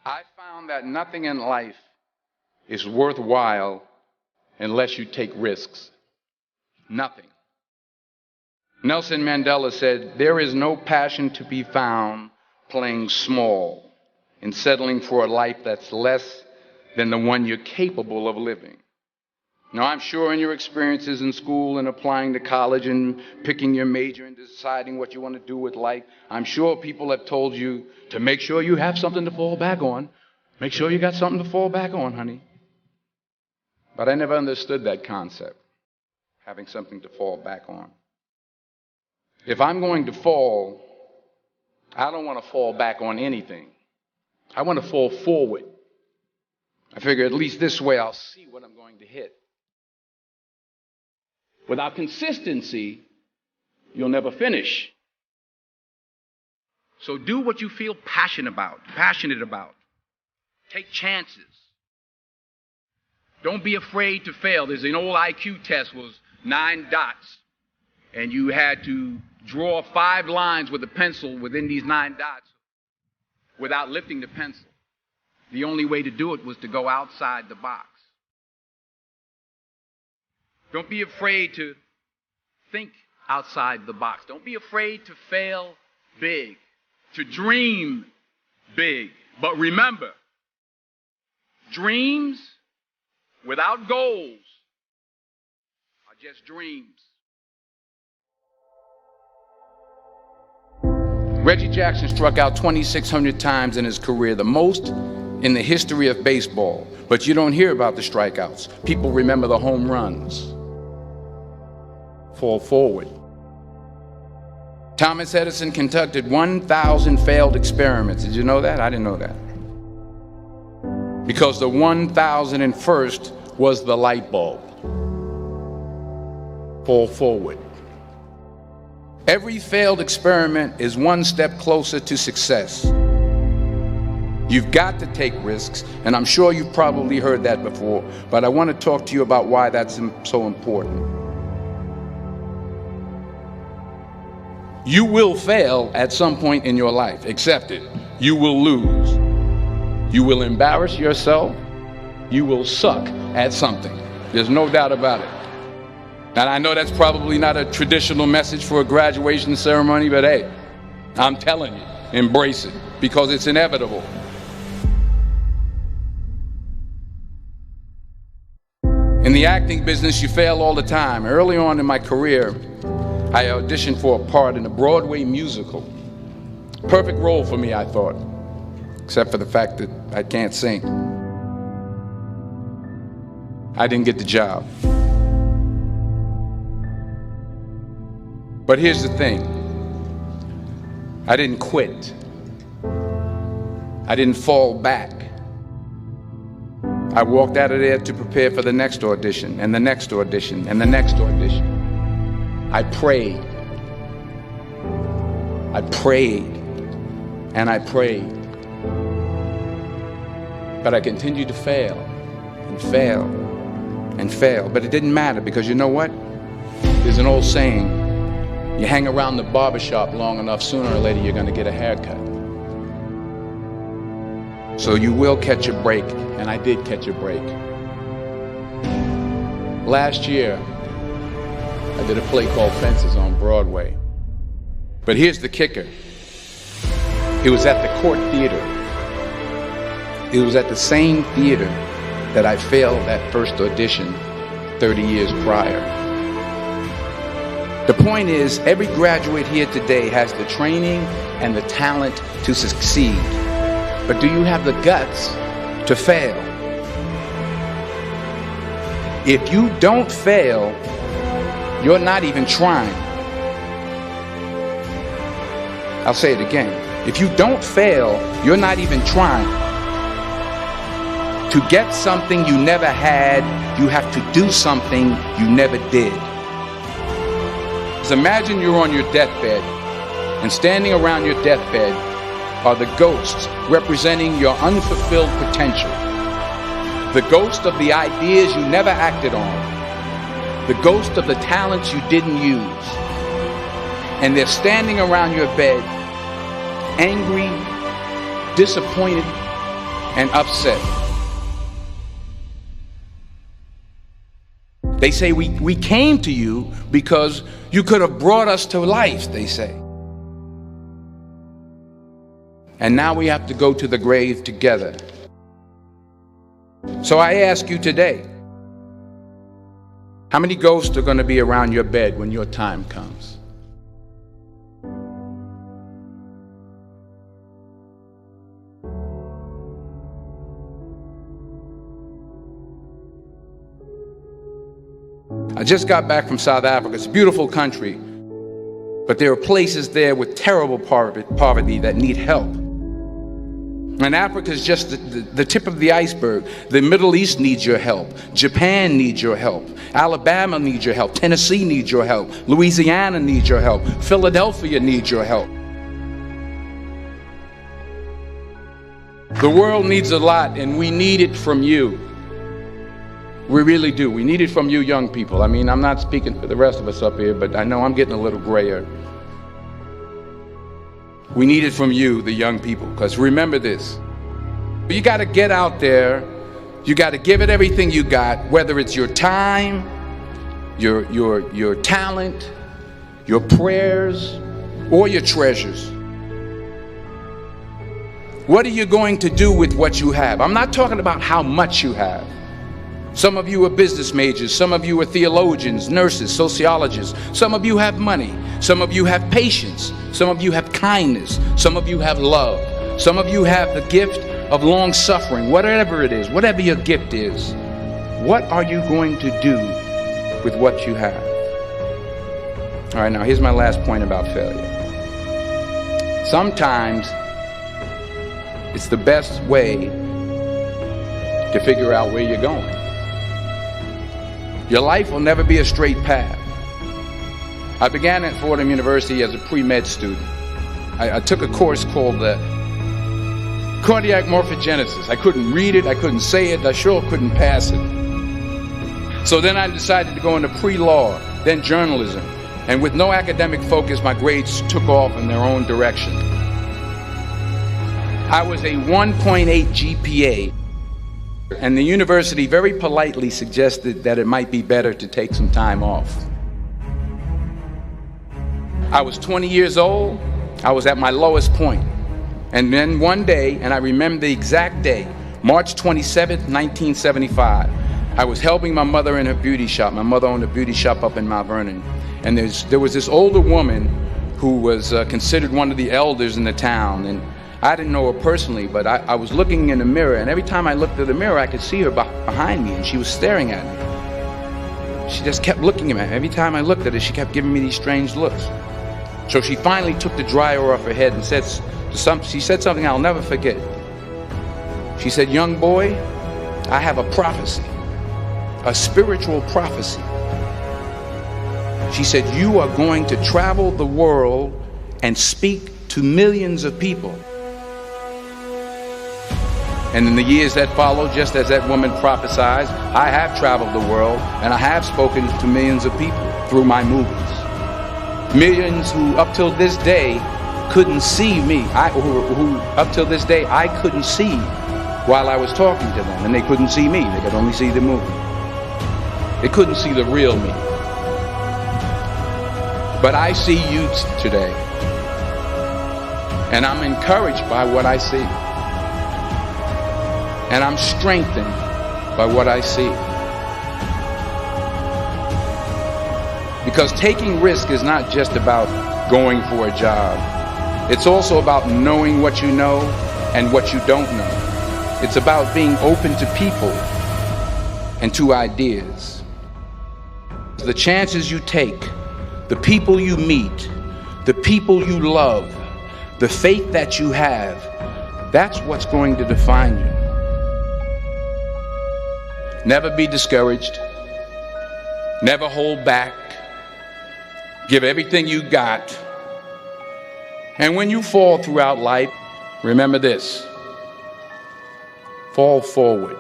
I found that nothing in life is worthwhile unless you take risks. Nothing. Nelson Mandela said, "There is no passion to be found playing small and settling for a life that's less than the one you're capable of living." Now, I'm sure in your experiences in school and applying to college and picking your major and deciding what you want to do with life, I'm sure people have told you to make sure you have something to fall back on. Make sure you got something to fall back on, honey. But I never understood that concept, having something to fall back on. If I'm going to fall, I don't want to fall back on anything. I want to fall forward. I figure at least this way I'll see what I'm going to hit. Without consistency, you'll never finish. So do what you feel passionate about. Take chances. Don't be afraid to fail. There's an old IQ test, was 9 dots, and you had to draw 5 lines with a pencil within these 9 dots without lifting the pencil. The only way to do it was to go outside the box. Don't be afraid to think outside the box. Don't be afraid to fail big, to dream big. But remember, dreams without goals are just dreams. Reggie Jackson struck out 2,600 times in his career, the most in the history of baseball. But you don't hear about the strikeouts. People remember the home runs. Fall forward. Thomas Edison conducted 1,000 failed experiments. Did you know that? I didn't know that. Because the 1,001st was the light bulb. Fall forward. Every failed experiment is one step closer to success. You've got to take risks, and I'm sure you've probably heard that before, but I want to talk to you about why that's so important. You will fail at some point in your life. Accept it. You will lose. You will embarrass yourself. You will suck at something. There's no doubt about it. And I know that's probably not a traditional message for a graduation ceremony, but hey, I'm telling you, embrace it, because it's inevitable. In the acting business, you fail all the time. Early on in my career, I auditioned for a part in a Broadway musical. Perfect role for me, I thought, except for the fact that I can't sing. I didn't get the job. But here's the thing. I didn't quit. I didn't fall back. I walked out of there to prepare for the next audition, and the next audition, and the next audition. I prayed. I prayed. And I prayed. But I continued to fail and fail and fail. But it didn't matter, because you know what? There's an old saying, you hang around the barbershop long enough, sooner or later you're going to get a haircut. So you will catch a break, and I did catch a break. Last year, I did a play called Fences on Broadway. But here's the kicker. It was at the Court Theater. It was at the same theater that I failed that first audition 30 years prior. The point is, every graduate here today has the training and the talent to succeed. But do you have the guts to fail? If you don't fail, you're not even trying. I'll say it again. If you don't fail, you're not even trying. To get something you never had, you have to do something you never did. So imagine you're on your deathbed, and standing around your deathbed are the ghosts representing your unfulfilled potential. The ghost of the ideas you never acted on. The ghost of the talents you didn't use. And they're standing around your bed, angry, disappointed, and upset. They say we came to you because you could have brought us to life, they say. And now we have to go to the grave together. So I ask you today, how many ghosts are going to be around your bed when your time comes? I just got back from South Africa. It's a beautiful country, but there are places there with terrible poverty that need help. And Africa is just the tip of the iceberg. The Middle East needs your help. Japan needs your help. Alabama needs your help. Tennessee needs your help. Louisiana needs your help. Philadelphia needs your help. The world needs a lot, and we need it from you. We really do. We need it from you young people. I mean, I'm not speaking for the rest of us up here, but I know I'm getting a little grayer. We need it from you, the young people, because remember this. You got to get out there. You got to give it everything you got, whether it's your time, your talent, your prayers, or your treasures. What are you going to do with what you have? I'm not talking about how much you have. Some of you are business majors, some of you are theologians, nurses, sociologists. Some of you have money, some of you have patience, some of you have kindness, some of you have love, some of you have the gift of long suffering. Whatever it is, whatever your gift is, what are you going to do with what you have? All right, now here's my last point about failure. Sometimes it's the best way to figure out where you're going. Your life will never be a straight path. I began at Fordham University as a pre-med student. I took a course called cardiac morphogenesis. I couldn't read it, I couldn't say it, I sure couldn't pass it. So then I decided to go into pre-law, then journalism. And with no academic focus, my grades took off in their own direction. I was a 1.8 GPA. And the university very politely suggested that it might be better to take some time off. I was 20 years old. I was at my lowest point. And then one day, and I remember the exact day, March 27th, 1975, I was helping my mother in her beauty shop. My mother owned a beauty shop up in Mount Vernon. And there was this older woman who was considered one of the elders in the town. And I didn't know her personally, but I was looking in the mirror, and every time I looked at the mirror, I could see her behind me, and she was staring at me. She just kept looking at me. Every time I looked at her, she kept giving me these strange looks. So she finally took the dryer off her head and she said something I'll never forget. She said, "Young boy, I have a prophecy, a spiritual prophecy." She said, "You are going to travel the world and speak to millions of people." And in the years that followed, just as that woman prophesied, I have traveled the world and I have spoken to millions of people through my movies. Millions who up till this day couldn't see me, who up till this day I couldn't see while I was talking to them, and they couldn't see me, they could only see the movie. They couldn't see the real me. But I see you today, and I'm encouraged by what I see. And I'm strengthened by what I see. Because taking risk is not just about going for a job. It's also about knowing what you know and what you don't know. It's about being open to people and to ideas. The chances you take, the people you meet, the people you love, the faith that you have, that's what's going to define you. Never be discouraged. Never hold back. Give everything you got. And when you fall throughout life, remember this: fall forward.